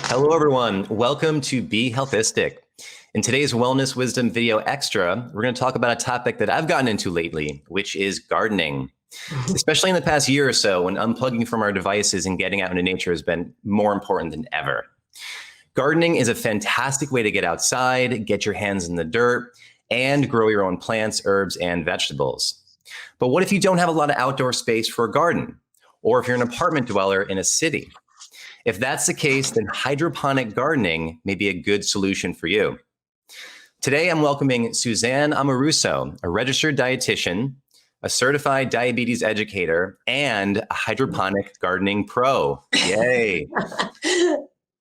Hello, everyone. Welcome to Be Healthistic. In today's Wellness Wisdom Video Extra, we're going to talk about a topic that I've gotten into lately, which is gardening. Especially in the past year or so, when unplugging from our devices and getting out into nature has been more important than ever. Gardening is a fantastic way to get outside, get your hands in the dirt, and grow your own plants, herbs, and vegetables. But what if you don't have a lot of outdoor space for a garden? Or if you're an apartment dweller in a city? If that's the case, then hydroponic gardening may be a good solution for you. Today, I'm welcoming Suzanne Amoruso, a registered dietitian, a certified diabetes educator, and a hydroponic gardening pro. Yay.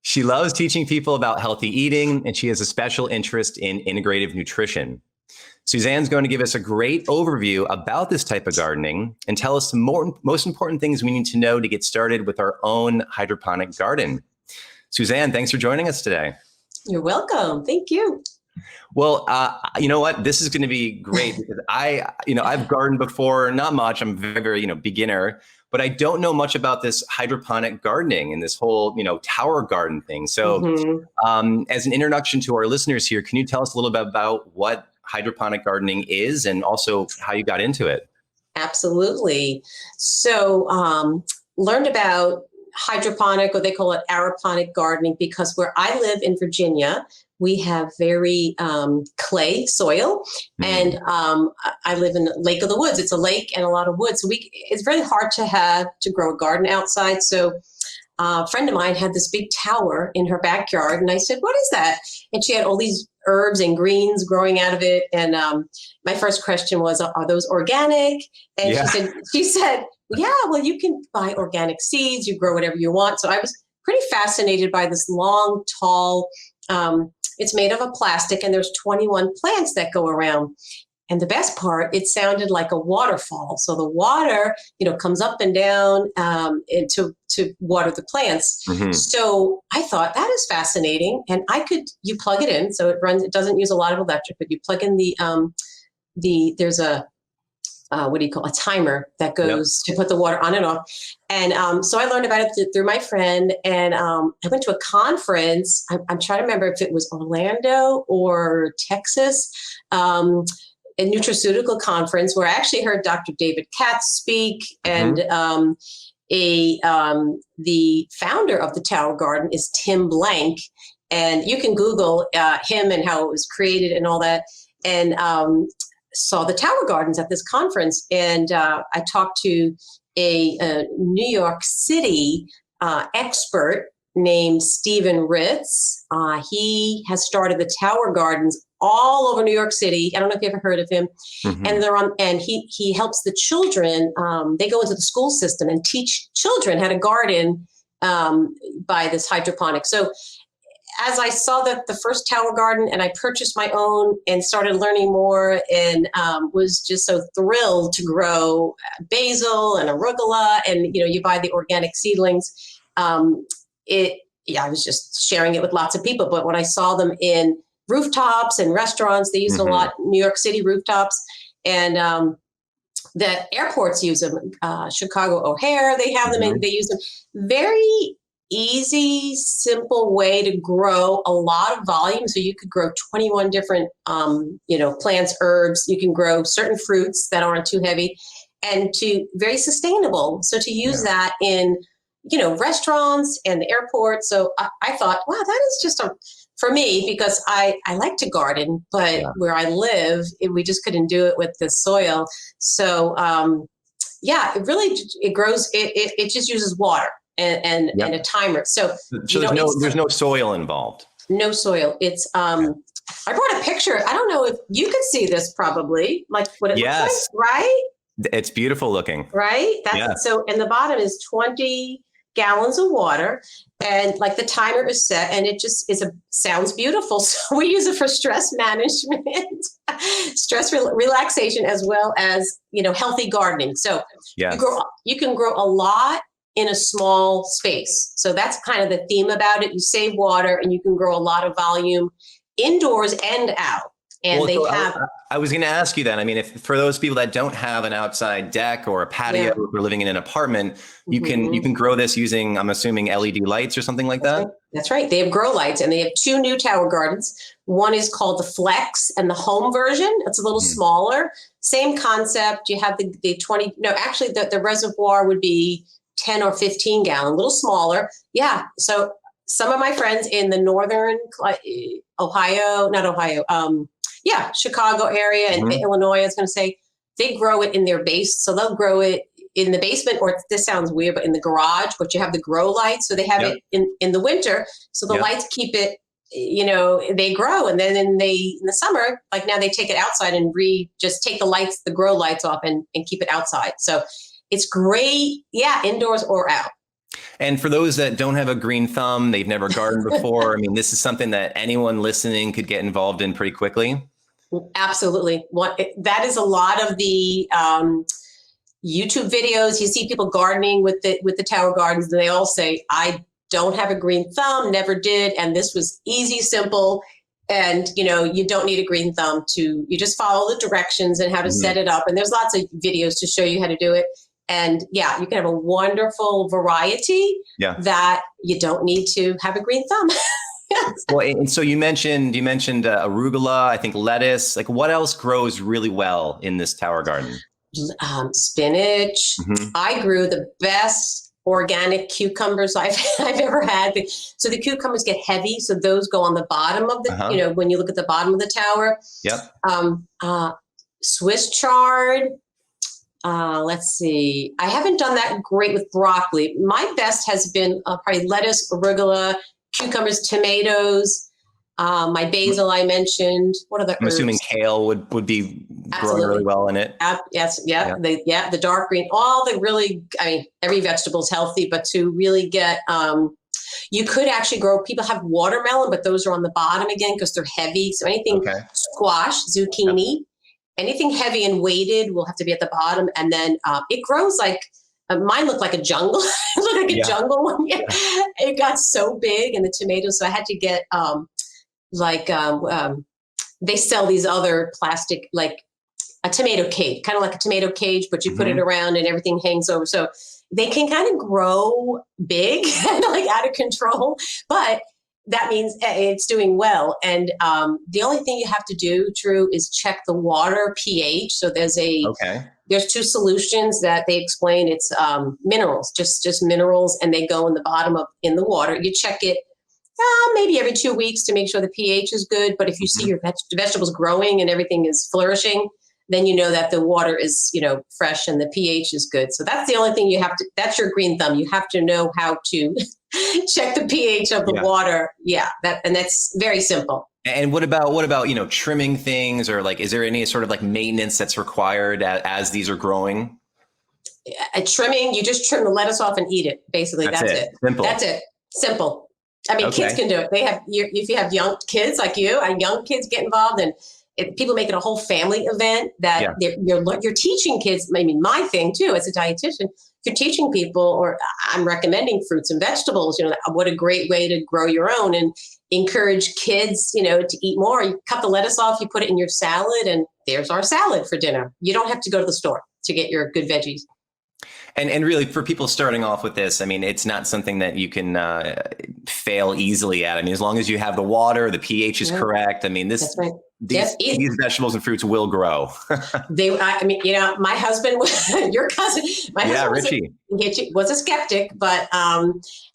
She loves teaching people about healthy eating, and she has a special interest in integrative nutrition. Suzanne's going to give us a great overview about this type of gardening and tell us the most important things we need to know to get started with our own hydroponic garden. Suzanne, thanks for joining us today. You're welcome. Thank you. Well, you know what? This is going to be great because I've gardened before, not much. I'm very, beginner, but I don't know much about this hydroponic gardening and this whole, tower garden thing. So as an introduction to our listeners here, can you tell us a little bit about what hydroponic gardening is and also how you got into it? Absolutely. So learned about hydroponic, or they call it aeroponic gardening, because where I live in Virginia, we have very clay soil, and I live in Lake of the Woods. It's a lake and a lot of woods. So it's very hard to grow a garden outside. So a friend of mine had this big tower in her backyard, and I said, "What is that?" And she had all these herbs and greens growing out of it. And my first question was, "Are those organic?" And she said, "Yeah, well, you can buy organic seeds. You grow whatever you want." So I was pretty fascinated by this long, tall. It's made of a plastic, and there's 21 plants that go around. And the best part, it sounded like a waterfall. So the water, comes up and down to water the plants. So I thought that is fascinating. And you plug it in, so it doesn't use a lot of electric, but you plug in there's a timer that goes to put the water on and off. And so I learned about it through my friend, and I went to a conference. I'm trying to remember if it was Orlando or Texas, a nutraceutical conference where I actually heard Dr. David Katz speak, and the founder of the Tower Garden is Tim Blank, and you can Google him and how it was created and all that, and saw the Tower Gardens at this conference. And I talked to a New York City expert named Stephen Ritz. He has started the Tower Gardens all over New York City. I don't know if you ever heard of him. And he helps the children. They go into the school system and teach children how to garden by this hydroponic. So as I saw the first Tower Garden, and I purchased my own and started learning more, and was just so thrilled to grow basil and arugula, and you buy the organic seedlings. I was just sharing it with lots of people, but when I saw them in rooftops and restaurants, they use a lot, New York City rooftops, and the airports use them. Chicago O'Hare, they have them, and they use them. Very easy, simple way to grow a lot of volume. So you could grow 21 different, plants, herbs. You can grow certain fruits that aren't too heavy, and very sustainable. So to use that in, restaurants and the airport. So I thought, wow, that is just for me, because I like to garden, but where I live, we just couldn't do it with the soil. So it grows. It just uses water and a timer. So there's no soil involved. No soil. It's I brought a picture. I don't know if you could see this, probably, like what it looks like, right? It's beautiful looking. Right? So, and the bottom is 20 gallons of water, and like the timer is set, and it just sounds beautiful. So we use it for stress management, stress relaxation, as well as, healthy gardening. So you can grow a lot in a small space. So that's kind of the theme about it. You save water, and you can grow a lot of volume indoors and out. and Well, they so have, I was going to ask you that. I mean, if for those people that don't have an outside deck or a patio, yeah. if they're living in an apartment, you Mhm. can grow this using, I'm assuming, LED lights or something like That's that. right. That's right. They have grow lights, and they have two new tower gardens. One is called the Flex, and the home version, it's a little Mhm. smaller. Same concept. You have the 20, no, actually the reservoir would be 10 or 15 gallon, a little smaller. Yeah. So some of my friends in the northern Ohio, not Ohio, yeah, Chicago area and Mhm. Illinois, I was going to say, they grow it in their base. So they'll grow it in the basement, or this sounds weird, but in the garage, but you have the grow lights. So they have Yep. it in the winter. So the Yep. lights keep it, they grow. And then in the summer, like now they take it outside and just take the grow lights off and keep it outside. So it's great. Yeah. Indoors or out. And for those that don't have a green thumb, they've never gardened before. I mean, this is something that anyone listening could get involved in pretty quickly. Absolutely. That is a lot of the YouTube videos. You see people gardening with the tower gardens, and they all say, "I don't have a green thumb, never did, and this was easy, simple." And you don't need a green thumb you just follow the directions and how to Mhm. set it up. And there's lots of videos to show you how to do it. And yeah, you can have a wonderful variety Yeah. that you don't need to have a green thumb. Well, and so you mentioned arugula, I think lettuce. Like, what else grows really well in this tower garden? Spinach. Hmm. I grew the best organic cucumbers I've ever had. So the cucumbers get heavy, so those go on the bottom of Uh-huh. when you look at the bottom of the tower. Yep. Um, uh, Swiss chard. Let's see. I haven't done that great with broccoli. My best has been probably lettuce, arugula, cucumbers, tomatoes. My basil I mentioned. What are the I'm assuming herbs? kale would be growing really Absolutely. well in it. Yes, yeah, Yeah. the dark green, all the really, I mean, every vegetable is healthy, but to really get, you could actually grow, people have watermelon, but those are on the bottom again because they're heavy. So anything Okay. squash, Yep. zucchini, anything heavy and weighted will have to be at the bottom. And then it grows like, mine looked like a jungle. It looked like a Yeah. jungle one year. It got so big, and the tomatoes, so I had to get like, they sell these other plastic, like a tomato cage, kind of like a tomato cage, but you put it Hmm. around and everything hangs over. So they can kind of grow big and like out of control, but that means it's doing well. And the only thing you have to do, Drew, is check the water pH. So Okay. there's two solutions that they explain. It's minerals, just minerals, and they go in the bottom in the water. You check it maybe every 2 weeks to make sure the pH is good. But if you see Hmm. your vegetables growing and everything is flourishing, then you know that the water is, fresh and the pH is good. So that's the only thing that's your green thumb. You have to know how to check the pH of the Yeah. water. Yeah, that's very simple. And what about trimming things, or like, is there any sort of like maintenance that's required as these are growing? Trimming, you just trim the lettuce off and eat it. Basically, That's that's it. it. Simple. That's it. Simple. I mean, kids Okay. can do it. If you have young kids like you, and young kids get involved, and people make it a whole family event that Yeah. you're teaching kids. I mean, my thing too, as a dietitian, if you're teaching people, or I'm recommending fruits and vegetables, what a great way to grow your own and encourage kids, to eat more. You cut the lettuce off, you put it in your salad, and there's our salad for dinner. You don't have to go to the store to get your good veggies. And really, for people starting off with this, I mean, it's not something that you can fail easily at. I mean, as long as you have the water, the pH is correct. I mean, That's right. these vegetables and fruits will grow. I mean, my husband, your cousin, my Yeah, husband Richie. was a skeptic, but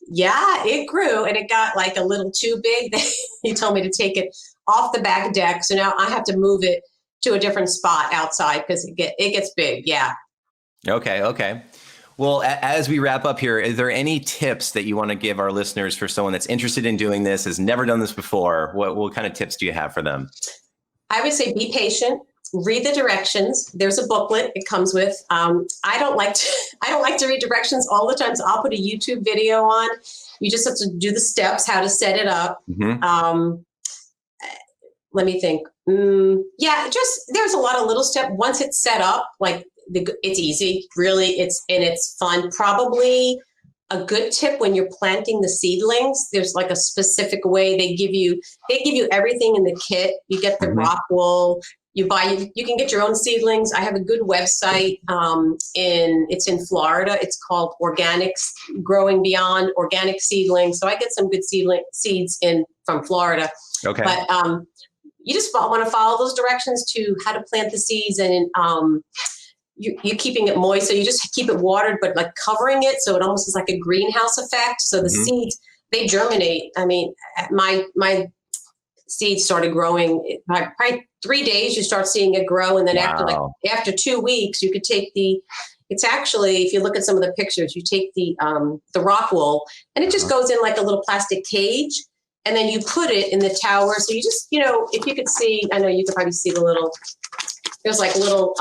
yeah, it grew and it got like a little too big. He told me to take it off the back deck. So now I have to move it to a different spot outside because it gets big. Yeah. Okay. Okay. Well, as we wrap up here, is there any tips that you want to give our listeners for someone that's interested in doing this, has never done this before? What kind of tips do you have for them? I would say be patient. Read the directions. There's a booklet it comes with. I don't like to read directions all the time, so I'll put a YouTube video on. You just have to do the steps, how to set it up. Mm-hmm. Let me think. Yeah, there's a lot of little steps. Once it's set up, like it's easy. Really, it's fun. Probably a good tip when you're planting the seedlings. There's like a specific way they give you everything in the kit. You get the rock wool. You can get your own seedlings. I have a good website. It's in Florida. It's called Organics Growing Beyond Organic Seedlings. So I get some good seeds in from Florida. Okay. But you just want to follow those directions to how to plant the seeds, and you're keeping it moist. So you just keep it watered, but like covering it. So it almost is like a greenhouse effect. So the seeds, they germinate. I mean, my seeds started growing probably 3 days. You start seeing it grow. And then after 2 weeks, you could take it's actually, if you look at some of the pictures, you take the rock wool and it just goes in like a little plastic cage. And then you put it in the tower. So you just, if you could see, I know you could probably see there's like little,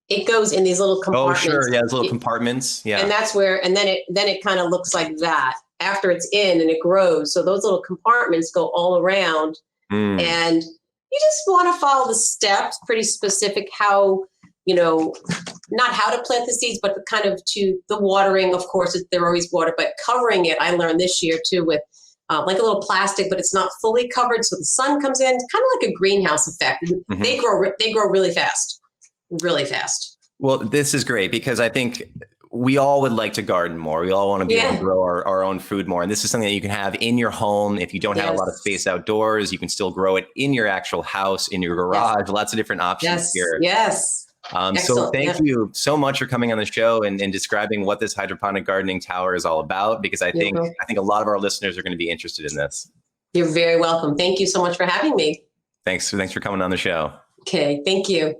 it goes in these little compartments. Oh, sure. Yeah, those little compartments. Yeah. And that's where, and then it kind of looks like that after it's in and it grows. So those little compartments go all around. And you just want to follow the steps, pretty specific how, not how to plant the seeds, but kind of to the watering. Of course, they're always watered, but covering it, I learned this year too, with like a little plastic, but it's not fully covered. So the sun comes in, kind of like a greenhouse effect. They grow really fast. Really fast. Well, this is great because I think we all would like to garden more. We all want to be able to grow our own food more. And this is something that you can have in your home. If you don't have a lot of space outdoors, you can still grow it in your actual house, in your garage, lots of different options here. Yes. So thank you so much for coming on the show and describing what this hydroponic gardening tower is all about, because I think a lot of our listeners are going to be interested in this. You're very welcome. Thank you so much for having me. Thanks for coming on the show. Okay. Thank you.